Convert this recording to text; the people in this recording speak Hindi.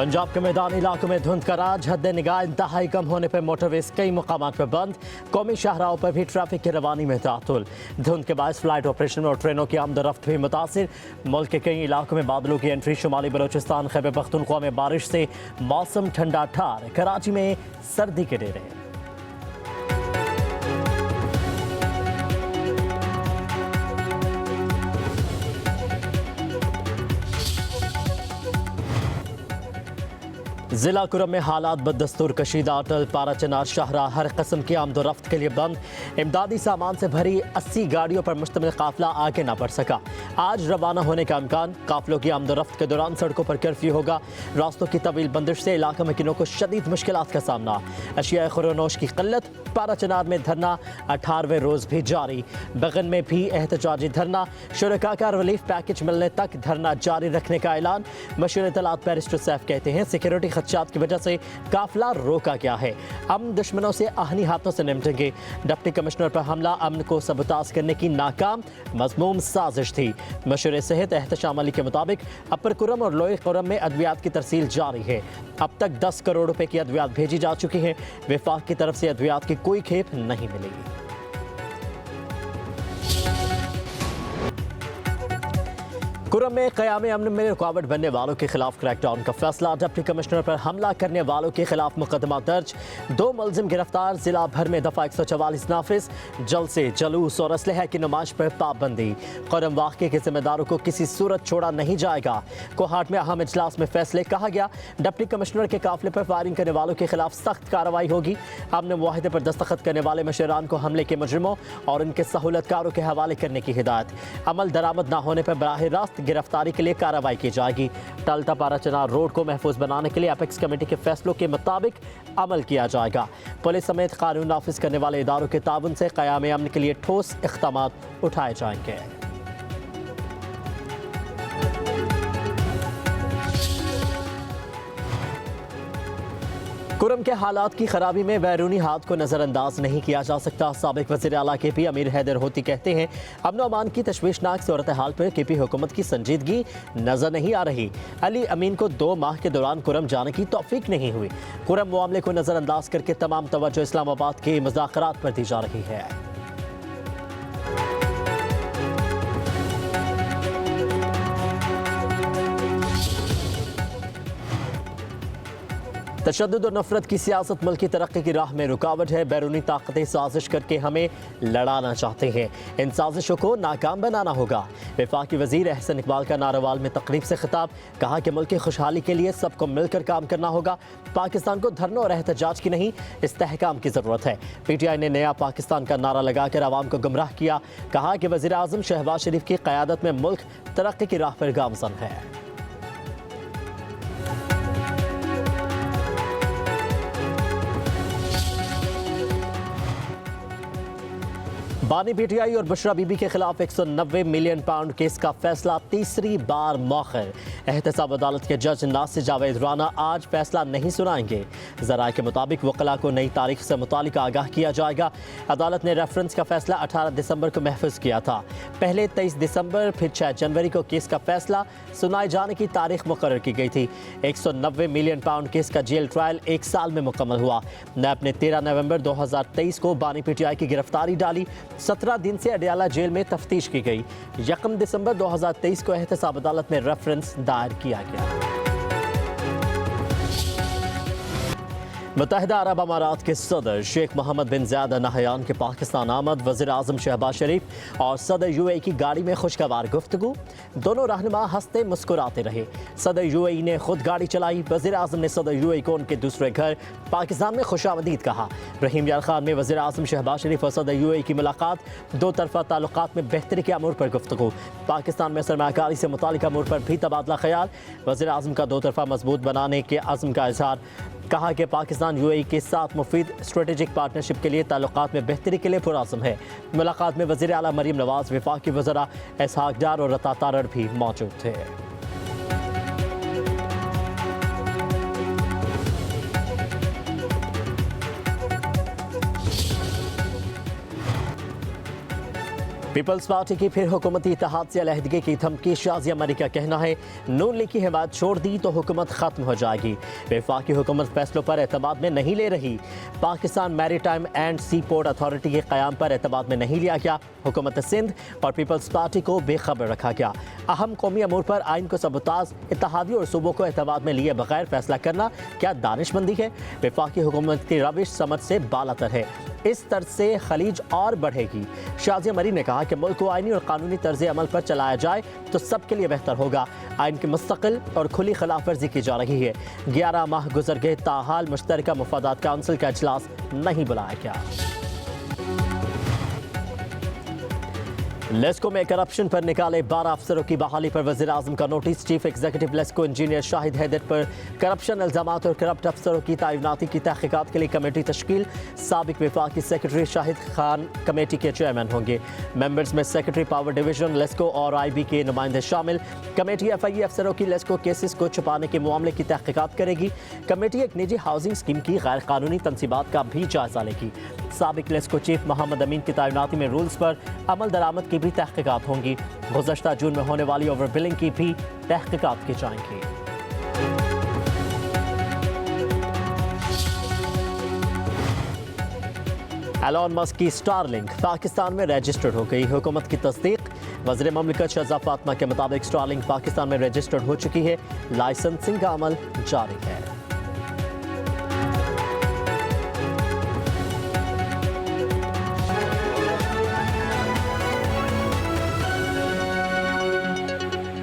पंजाब के मैदानी इलाकों में धुंध का राज, हद निगाह इंतहाई कम होने पर मोटरवेज कई मुकामात पर बंद, कौमी शाहराहों पर भी ट्रैफिक की रवानी में तातुल। धुंध के बायस फ्लाइट ऑपरेशन और ट्रेनों की आमदोरफ्त भी मुतासिर। मुल्क के कई इलाकों में बादलों की एंट्री, शुमाली बलोचिस्तान खैबर पख्तूनख्वा में बारिश से मौसम ठंडा ठार, कराची में सर्दी के डेरे। जिला कुरम में हालात बदस्तूर कशीदा, अटल पारा चनार शाहरा हर कस्म की आमदोरफ्त के लिए बंद। इमदादी सामान से भरी 80 गाड़ियों पर मुश्तमिल काफिला आगे न बढ़ सका। आज रवाना होने का इम्कान। काफिलों की आमदोरफ्त के दौरान सड़कों पर कर्फ्यू होगा। रास्तों की तवील बंदिश से इलाका मकीनों को शदीद मुश्किलात का सामना। अशिया खुरोनोश की किल्लत, पारा चनार में धरना 18वें रोज भी जारी। बगन में भी एहतजाजी धरना, शुरका का रिलीफ पैकेज मिलने तक धरना जारी रखने का ऐलान। मशहूर इत्तलात बैरिस्टर सैफ कहते हैं सिक्योरिटी खदशात की वजह से काफिला रोका गया है। अमन दुश्मनों से आहनी हाथों से निपटेंगे। डिप्टी कमिश्नर पर हमला अमन को सबताज करने की नाकाम मज़मूम साजिश थी। मशहूर सेहत एहतशाम अली के मुताबिक अपर कुरम और लोअर कुरम में अद्वियात की तरसील जारी है। अब तक 10 करोड़ रुपए की अद्वियात भेजी जा चुकी हैं। विफाक की तरफ से अद्वियात की कोई खेप नहीं मिलेगी। कुरम में क़याम अमन में रुकावट बनने वालों के खिलाफ क्रैकडाउन का फैसला। डिप्टी कमिश्नर पर हमला करने वालों के खिलाफ मुकदमा दर्ज, 2 मुलजिम गिरफ्तार। जिला भर में दफा 144 नाफिज। जलसे, जुलूस और असलहे की नुमाइश पर पाबंदी। कुरम वाक़े के जिम्मेदारों को किसी सूरत छोड़ा नहीं जाएगा। कोहाट में अहम इजलास में फैसले कहा गया डिप्टी कमिश्नर के काफिले पर फायरिंग करने वालों के खिलाफ सख्त कार्रवाई होगी। अमन मुआहिदे पर दस्तखत करने वाले मशरान को हमले के मुजरिमों और उनके सहूलतकारों के हवाले करने की हिदायत। अमल दरामद न होने पर बराह रास्त गिरफ्तारी के लिए कार्रवाई की जाएगी। टलता पारा चनार रोड को महफूज बनाने के लिए अपेक्स कमेटी के फैसलों के मुताबिक अमल किया जाएगा। पुलिस समेत कानून नाफिज करने वाले इदारों के ताउन से क़याम अमन के लिए ठोस इक़दाम उठाए जाएंगे। कुरम के हालात की खराबी में बैरूनी हाथ को नज़रअंदाज नहीं किया जा सकता। साबिक वज़ीर आला के पी अमीर हैदर होती कहते हैं अमन व अमान की तशवीशनाक सूरत हाल पर के पी हुकूमत की संजीदगी नजर नहीं आ रही। अली अमीन को 2 माह के दौरान कुरम जाने की तौफीक नहीं हुई। कुरम मामले को नज़रअंदाज करके तमाम तवज्जो इस्लामाबाद के मुज़ाकरात पर दी जा रही है। तशद्दुद और नफरत की सियासत मुल्क की तरक्की की राह में रुकावट है। बैरूनी ताकतें साजिश करके हमें लड़ाना चाहते हैं। इन साजिशों को नाकाम बनाना होगा। वफाकी वजीर एहसन इकबाल का नारोवाल में तकरीब से खिताब, कहा कि मुल्क की खुशहाली के लिए सबको मिलकर काम करना होगा। पाकिस्तान को धरनों और एहतजाज की नहीं, इस्तेहकाम की ज़रूरत है। PTI ने नया पाकिस्तान का नारा लगाकर आवाम को गुमराह किया। कहा कि वज़ीर आज़म शहबाज शरीफ की क़यादत में मुल्क तरक्की की राह पर गामज़न है। बानी PTI और बुशरा बीबी के खिलाफ 190 मिलियन पाउंड केस का फैसला तीसरी बार मौखर। एहतसाब अदालत के जज नासिर जावेद राना आज फैसला नहीं सुनाएंगे। ज़राए के मुताबिक वकला को नई तारीख से मुतालिक आगाह किया जाएगा। अदालत ने रेफरेंस का फैसला 18 दिसंबर को महफूज किया था। पहले 23 दिसंबर फिर 6 जनवरी को केस का फैसला सुनाए जाने की तारीख मुकर्रर की गई थी। 190 मिलियन पाउंड केस का जेल ट्रायल 1 साल में मुकम्मल हुआ। नैब ने 13 नवंबर 2023 को बानी PTI की गिरफ्तारी डाली। 17 दिन से अडियाला जेल में तफ्तीश की गई। 1 दिसंबर 2023 को एहतसाब अदालत में रेफरेंस दायर किया गया। मुत्तहिदा अरब अमारात के सदर शेख मोहम्मद बिन ज़ायद अल नहयान के पाकिस्तान आमद, वज़ीर आज़म शहबाज शरीफ और सदर UAE की गाड़ी में खुशगवार गुफ्तगू। दोनों रहनुमा हंसते मुस्कुराते रहे। सदर UAE ने खुद गाड़ी चलाई। वज़ीर आज़म ने सदर UAE को उनके दूसरे घर पाकिस्तान में खुशामदीद कहा। रहीम यार खान में वज़ीर आज़म शहबाज शरीफ और सदर UAE की मुलाकात, 2 तरफ़ा ताल्लुकात में बेहतरी के अमूर पर गुफ्तगू। पाकिस्तान में सरमायाकारी से मुतालिक अमूर पर भी तबादला ख्याल। वज़ीर आज़म का 2 तरफ़ा मजबूत बनाने के अज़्म का इज़हार। कहा कि पाकिस्तान UAE के साथ मुफीद स्ट्रेटेजिक पार्टनरशिप के लिए ताल्लुकात में बेहतरी के लिए पुरअज़्म है। मुलाकात में वज़ीर आला मरीम नवाज़, वफाकी वज़रा इसहाक डार और रता तारड़ भी मौजूद थे। पीपल्स पार्टी की फिर हुकूमती इत्तेहाद से अलहदगी की धमकी। शाजिया मरी का कहना है नून लीग की हिमायत छोड़ दी तो हुकूमत खत्म हो जाएगी। वफाकी हुकूमत फैसलों पर एतमाद में नहीं ले रही। Pakistan maritime and sea port authority के क़याम पर एतमाद में नहीं लिया गया। हुकूमत सिंध और पीपल्स पार्टी को बेखबर रखा गया। अहम कौमी अमूर पर आइन को सबताज, इत्तेहादी और सूबों को एतमाद में लिए बगैर फैसला करना क्या दानिशमंदी है? वफाकी हुकूमत की रविश समझ से बालातर है। इस तर्ज से खलीज और बढ़ेगी। शाजिया मरी ने कहा कि मुल्क को आइनी और कानूनी तर्ज अमल पर चलाया जाए तो सबके लिए बेहतर होगा। आइन की मुस्तकिल और खुली खिलाफ वर्जी की जा रही है। 11 माह गुजर गए, ताहाल मुश्तरका मुफादात काउंसिल का इजलास नहीं बुलाया गया। लेस्को में करप्शन पर निकाले 12 अफसरों की बहाली पर वज़ीर-ए-आज़म का नोटिस। Chief executive LESCO engineer Shahid Haider पर करप्शन इल्ज़ामात और करप्ट अफसरों की तैनाती की तहकीकात के लिए कमेटी तश्कील। साबिक वफाकी सेक्रेटरी शाहिद खान कमेटी के चेयरमैन होंगे। मेंबर्स में सेक्रेटरी पावर डिवीजन लेस्को और IB के नुमाइंदे शामिल। कमेटी FIE अफसरों की लेस्को केसेस को छुपाने के मामले की तहकीकात करेगी। कमेटी एक निजी हाउसिंग स्कीम की गैर कानूनी तनसीबात का भी जायजा लेगी। साबिक लेस्को चीफ मोहम्मद अमीन की तैनाती में रूल्स पर अमल दरामद की भी तहकीकात होंगी। गुज़श्ता जून में होने वाली ओवर बिलिंग की भी तहकीकात की जाएंगी। एलोन मस्क की स्टारलिंक पाकिस्तान में रजिस्टर्ड हो गई। हुकूमत की तस्दीक। वज़ीर ममलिकत शहज़ाद फातिमा के मुताबिक स्टारलिंक पाकिस्तान में रजिस्टर्ड हो चुकी है। लाइसेंसिंग का अमल जारी है।